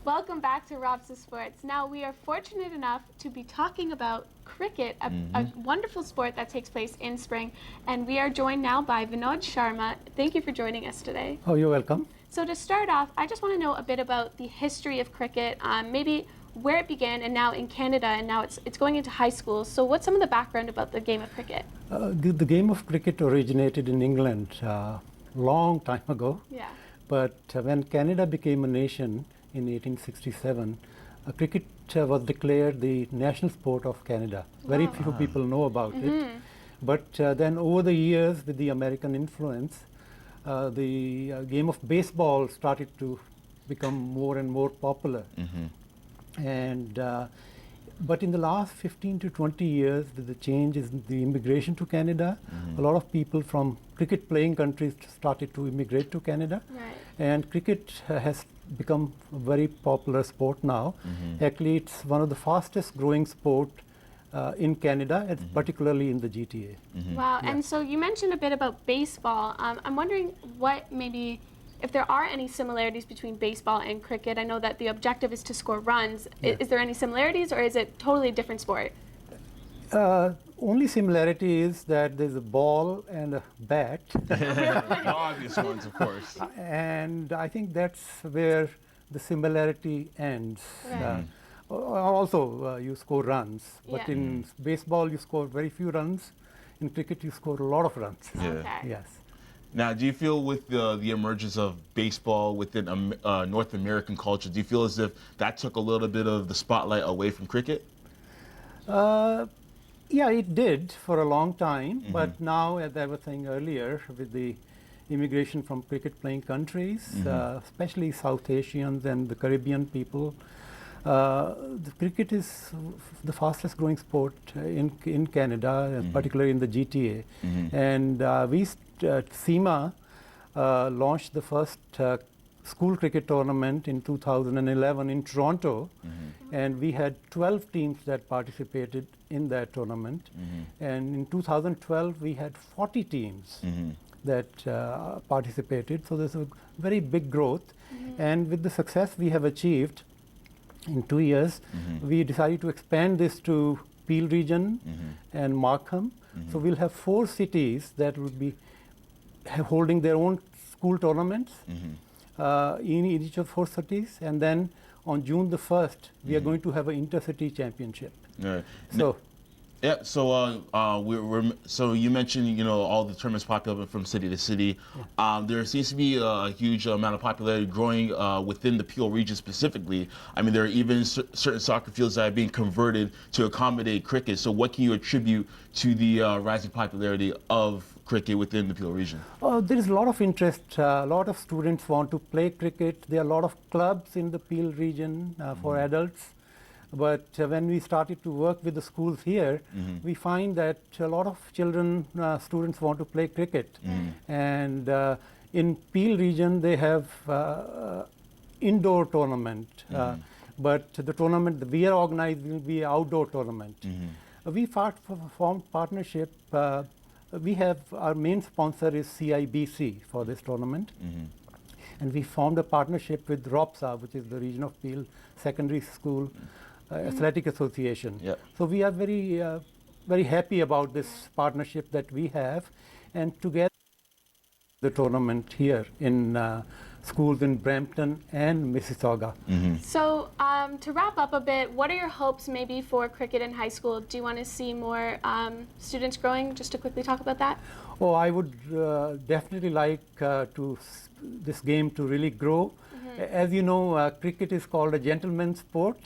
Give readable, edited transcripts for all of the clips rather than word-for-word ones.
Welcome back to ROPSSAA Sports. Now, we are fortunate enough to be talking about cricket, a wonderful sport that takes place in spring, and we are joined now by Vinod Sharma. Thank you for joining us today. Oh, you're welcome. So to start off, I just want to know a bit about the history of cricket, maybe where it began and now in Canada, and now it's going into high school. So what's some of the background about the game of cricket? The game of cricket originated in England long time ago. Yeah. But when Canada became a nation in 1867, cricket was declared the national sport of Canada. Very few people know about it. But then over the years, with the American influence, the game of baseball started to become more and more popular. And but in the last 15 to 20 years, with the changes in the immigration to Canada, a lot of people from cricket playing countries started to immigrate to Canada. Right. And cricket has become a very popular sport now. Actually, it's one of the fastest growing sport in Canada, and particularly in the GTA. Wow, and so you mentioned a bit about baseball. I'm wondering what maybe, if there are any similarities between baseball and cricket. I know that the objective is to score runs. Is there any similarities, or is it totally different sport? Only similarity is that there's a ball and a bat. The obvious ones, of course. And I think that's where the similarity ends. Right. Also, you score runs, but Yeah. in baseball you score very few runs. In cricket you score a lot of runs. Yeah. Okay. Yes. Now, do you feel with the emergence of baseball within North American culture, do you feel as if that took a little bit of the spotlight away from cricket? Yeah, it did for a long time, but now, as I was saying earlier, with the immigration from cricket-playing countries, especially South Asians and the Caribbean people, the cricket is the fastest-growing sport in Canada, particularly in the GTA. And CIMA launched the first school cricket tournament in 2011 in Toronto, and we had 12 teams that participated in that tournament. And in 2012, we had 40 teams that participated. So there's a very big growth. And with the success we have achieved in 2 years, we decided to expand this to Peel region and Markham. So we'll have 4 cities that will be holding their own school tournaments in each of 4 cities, and then on June the 1st, we are going to have an intercity championship. Right. So, Yeah. So so you mentioned all the tournaments popular from city to city. There seems to be a huge amount of popularity growing within the Peel region specifically. I mean, there are even certain soccer fields that are being converted to accommodate cricket. So what can you attribute to the rising popularity of cricket within the Peel region? there is a lot of interest. A lot of students want to play cricket. There are a lot of clubs in the Peel region for adults. But when we started to work with the schools here, we find that a lot of children, students want to play cricket. And in Peel region, they have indoor tournament. But the tournament that we are organized will be an outdoor tournament. We formed partnership. We have, our main sponsor is CIBC for this tournament. And we formed a partnership with ROPSSAA, which is the Region of Peel Secondary School Athletic Association. Yep. So we are very, very happy about this partnership that we have, and together the tournament here in schools in Brampton and Mississauga. So to wrap up a bit, what are your hopes maybe for cricket in high school? Do you want to see more students growing? Just to quickly talk about that. Oh, I would definitely like this game to really grow. As you know, cricket is called a gentleman's sport.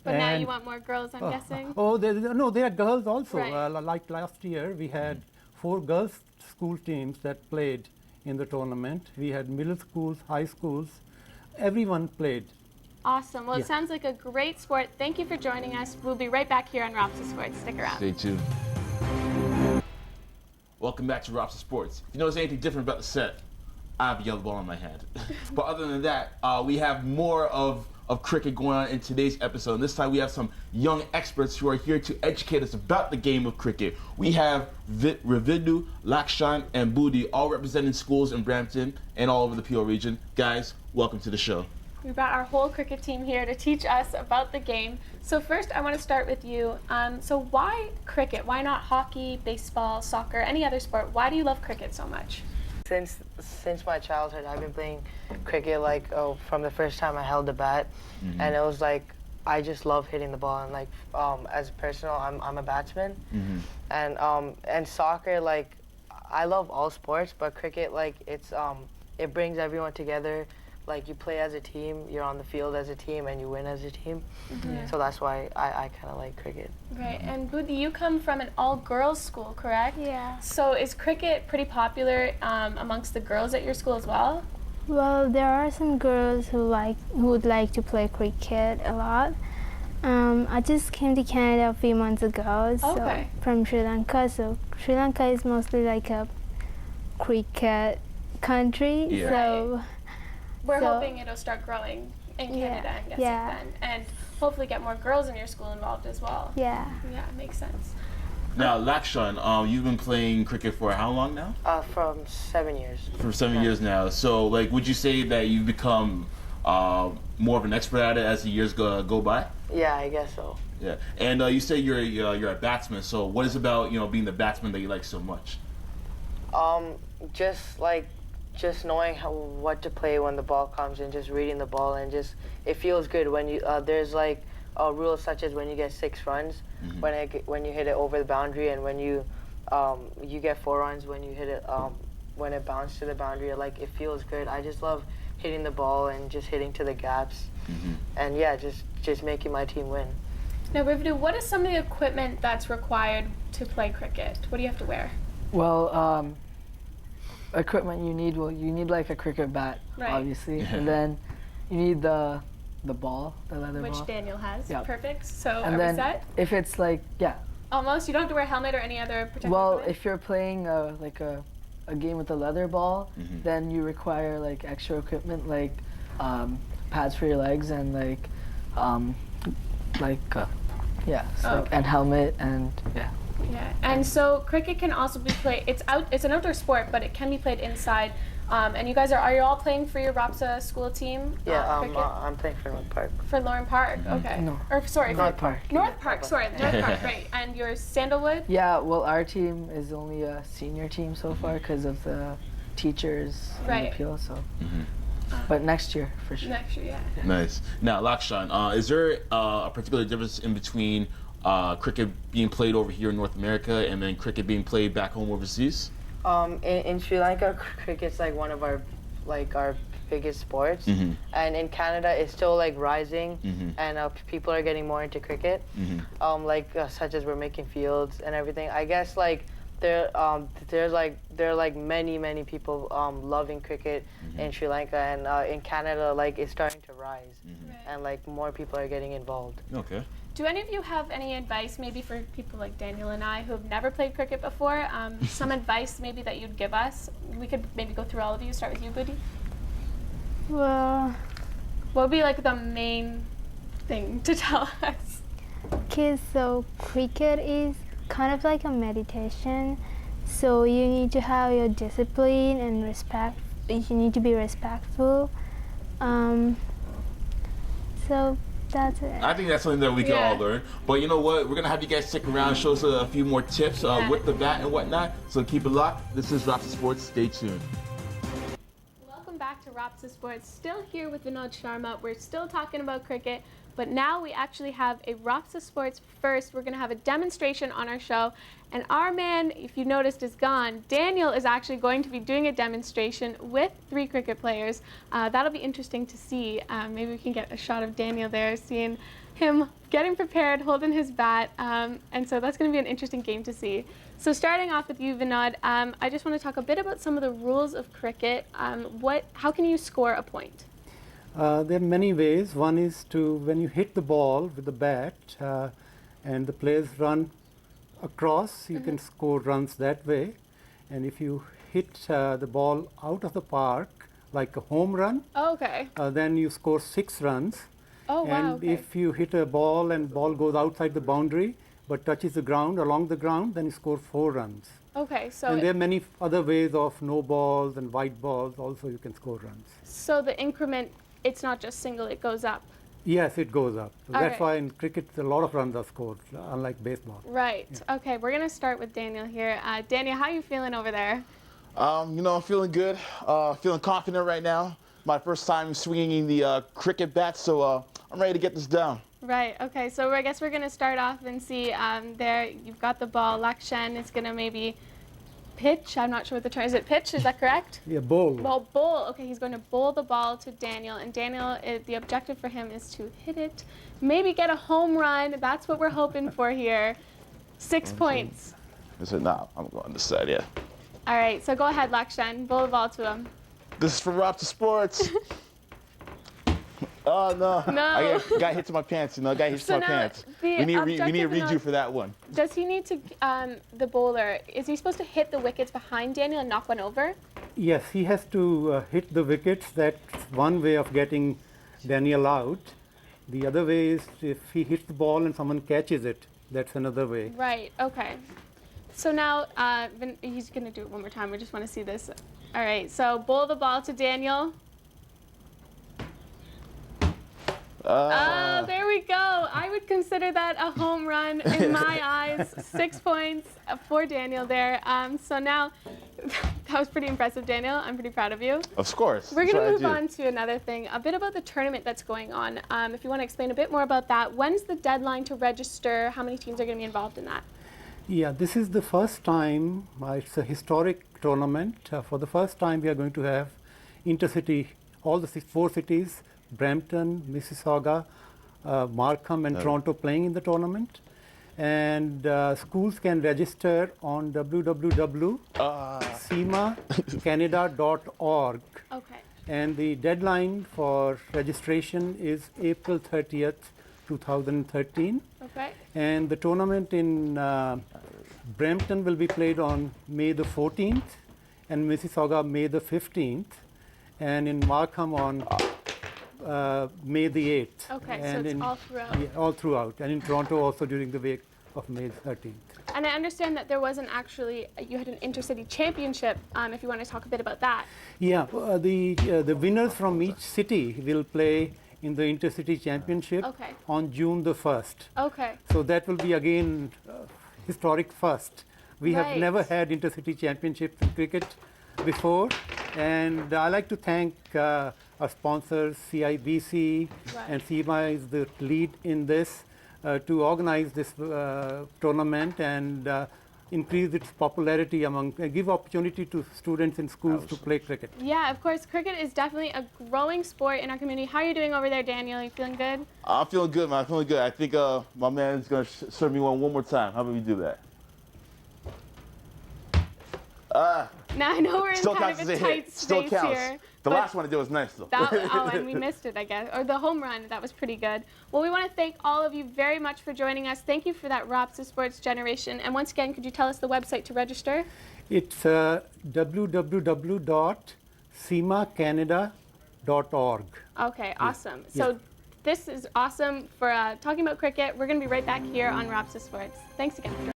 But now you want more girls, I'm guessing? Oh, no, there are girls also. Right. Like last year, we had 4 girls' school teams that played in the tournament. We had middle schools, high schools. Everyone played. Awesome. Well, Yeah. it sounds like a great sport. Thank you for joining us. We'll be right back here on ROPSSAA Sports. Stick around. Stay tuned. Welcome back to ROPSSAA Sports. If you notice anything different about the set, I have a yellow ball in my hand. But other than that, we have more of cricket going on in today's episode. And this time we have some young experts who are here to educate us about the game of cricket. We have Ravidu, Lakshan, and Budi, all representing schools in Brampton and all over the Peel region. Guys, welcome to the show. We brought our whole cricket team here to teach us about the game. So first, I want to start with you. So why cricket? Why not hockey, baseball, soccer, any other sport? Why do you love cricket so much? Since my childhood, I've been playing cricket from the first time I held the bat, and it was like I just love hitting the ball. And as personal, I'm a batsman, and soccer, I love all sports, but cricket, it brings everyone together. Like, you play as a team, you're on the field as a team, and you win as a team. So that's why I kind of like cricket. Right, and Buddhi, you come from an all-girls school, correct? Yeah. So is cricket pretty popular amongst the girls at your school as well? Well, there are some girls who would like to play cricket a lot. I just came to Canada a few months ago, from Sri Lanka. So Sri Lanka is mostly like a cricket country. Yeah. So we're hoping it'll start growing in Canada, I'm guessing then, and hopefully get more girls in your school involved as well. Yeah. Yeah, makes sense. Now, Lakshan, you've been playing cricket for how long now? From 7 years. For 7 years now. So, would you say that you've become more of an expert at it as the years go by? Yeah, I guess so. Yeah, and you say you're a batsman. So, what is about being the batsman that you like so much? Just knowing what to play when the ball comes, and just reading the ball, and it feels good when you there's rules such as when you get 6 runs when you hit it over the boundary, and when you get 4 runs when you hit it when it bounced to the boundary. It feels good. I just love hitting the ball and just hitting to the gaps, and just making my team win. Now, Rivdu, what is some of the equipment that's required to play cricket? What do you have to wear? Well, equipment you need like a cricket bat, obviously, and then you need the ball, the leather ball. Which Daniel has. Yep. Perfect. So And are then we set? if it's Almost. You don't have to wear a helmet or any other protective well, equipment? if you're playing a game with a leather ball, then you require extra equipment pads for your legs and and helmet and Yeah, and so cricket can also be played. It's an outdoor sport, but it can be played inside. And you guys are you all playing for your ROPSSAA school team? Yeah, cricket? I'm playing for North Park. For Lauren Park. Okay. No. Or sorry, North Park. North Park. Sorry, North Park. Right. And your Sandalwood. Yeah, well, our team is only a senior team so far because of the teachers and appeal. So, but next year for sure. Next year, yeah. Nice. Now, Lakshan, is there a particular difference in between cricket being played over here in North America and then cricket being played back home overseas? In Sri Lanka, cricket's one of our biggest sports, and in Canada it's still rising, and people are getting more into cricket, such as we're making fields and everything. I guess there are many people loving cricket in Sri Lanka, and in Canada it's starting to rise, and more people are getting involved. Okay. Do any of you have any advice, maybe for people like Daniel and I who have never played cricket before? Some advice maybe that you'd give us? We could maybe go through all of you. Start with you, Buddhi. Well, What would be the main thing to tell us? kids, so cricket is kind of like a meditation. So you need to have your discipline and respect. You need to be respectful. So that's it. I think that's something that we can all learn. But you know what? We're going to have you guys stick around, show us a few more tips with the bat and whatnot. So keep it locked. This is ROPSSAA Sports. Stay tuned. Welcome back to ROPSSAA Sports. Still here with Vinod Sharma. We're still talking about cricket, but now we actually have a ROPSSAA Sports first. We're going to have a demonstration on our show. And our man, if you noticed, is gone. Daniel is actually going to be doing a demonstration with 3 cricket players. That'll be interesting to see. Maybe we can get a shot of Daniel there, seeing him getting prepared, holding his bat. And so that's going to be an interesting game to see. So starting off with you, Vinod, I just want to talk a bit about some of the rules of cricket. How can you score a point? There are many ways. One is when you hit the ball with the bat and the players run across, you can score runs that way. And if you hit the ball out of the park, like a home run, then you score 6 runs. Oh, wow. And if you hit a ball and ball goes outside the boundary but touches the ground, along the ground, then you score 4 runs. Okay, so And there are many other ways of no balls and white balls also you can score runs. so the increment it's not just single, it goes up. Yes, it goes up. All That's right. why in cricket a lot of runs are scored, unlike baseball. Right. Yeah. Okay, we're going to start with Daniel here. Daniel, how are you feeling over there? You know, I'm feeling good. Feeling confident right now. My first time swinging the cricket bat, so I'm ready to get this down. Right. Okay, so I guess we're going to start off and see there. You've got the ball. Lakshan is going to maybe pitch. I'm not sure what the term is. It pitch? Is that correct? Yeah, bowl. Well, bowl. Okay, he's going to bowl the ball to Daniel, and Daniel, the objective for him is to hit it, maybe get a home run. That's what we're hoping for here. 6 points. I said, nah, I'm going this side, yeah. All right, so go ahead, Lakshan. Bowl the ball to him. This is for ROPSSAA Sports. Oh, no. No. I got hit to my pants, you know, got hit to So my now pants. the We need a objective redo for that one. Does he need to, the bowler, is he supposed to hit the wickets behind Daniel and knock one over? Yes, he has to hit the wickets. That's one way of getting Daniel out. The other way is if he hits the ball and someone catches it. That's another way. Right, okay. So now, he's going to do it one more time. We just want to see this. All right, so bowl the ball to Daniel. There we go. I would consider that a home run in my eyes. 6 points for Daniel there. So now, that was pretty impressive, Daniel. I'm pretty proud of you. Of course. We're going to move on to another thing, a bit about the tournament that's going on. If you want to explain a bit more about that, when's the deadline to register? How many teams are going to be involved in that? Yeah, this is the first time, it's a historic tournament. For the first time, we are going to have intercity, all the 4 cities, Brampton, Mississauga, Markham, and Toronto playing in the tournament. And schools can register on www.cimacanada.org. Okay. And the deadline for registration is April 30th, 2013. Okay. And the tournament in Brampton will be played on May the 14th, and Mississauga May the 15th, and in Markham on May the 8th. Okay, so and it's all throughout. Yeah, all throughout, and in Toronto also during the week of May 13th. And I understand that there wasn't actually, you had an intercity championship, if you want to talk a bit about that. Yeah, the winners from each city will play in the intercity championship on June the 1st. Okay. So that will be again historic first. We have never had intercity championships in cricket before, and I like to thank our sponsors, CIBC, and CIMA is the lead in this to organize this tournament and increase its popularity among, give opportunity to students in schools to play cricket. Yeah, of course. Cricket is definitely a growing sport in our community. How are you doing over there, Daniel? Are you feeling good? I'm feeling good, man. I'm feeling good. I think my man's going to serve me one more time. How about we do that? Now I know we're in Still kind counts of as a a tight hit. Still space counts. here. The last one I did was nice, though. And we missed it, I guess. Or the home run, that was pretty good. Well, we want to thank all of you very much for joining us. Thank you for that ROPSSAA Sports Generation. And once again, could you tell us the website to register? It's www.cimacanada.org. Okay, awesome. So this is awesome for talking about cricket. We're going to be right back here on ROPSSAA Sports. Thanks again for joining us.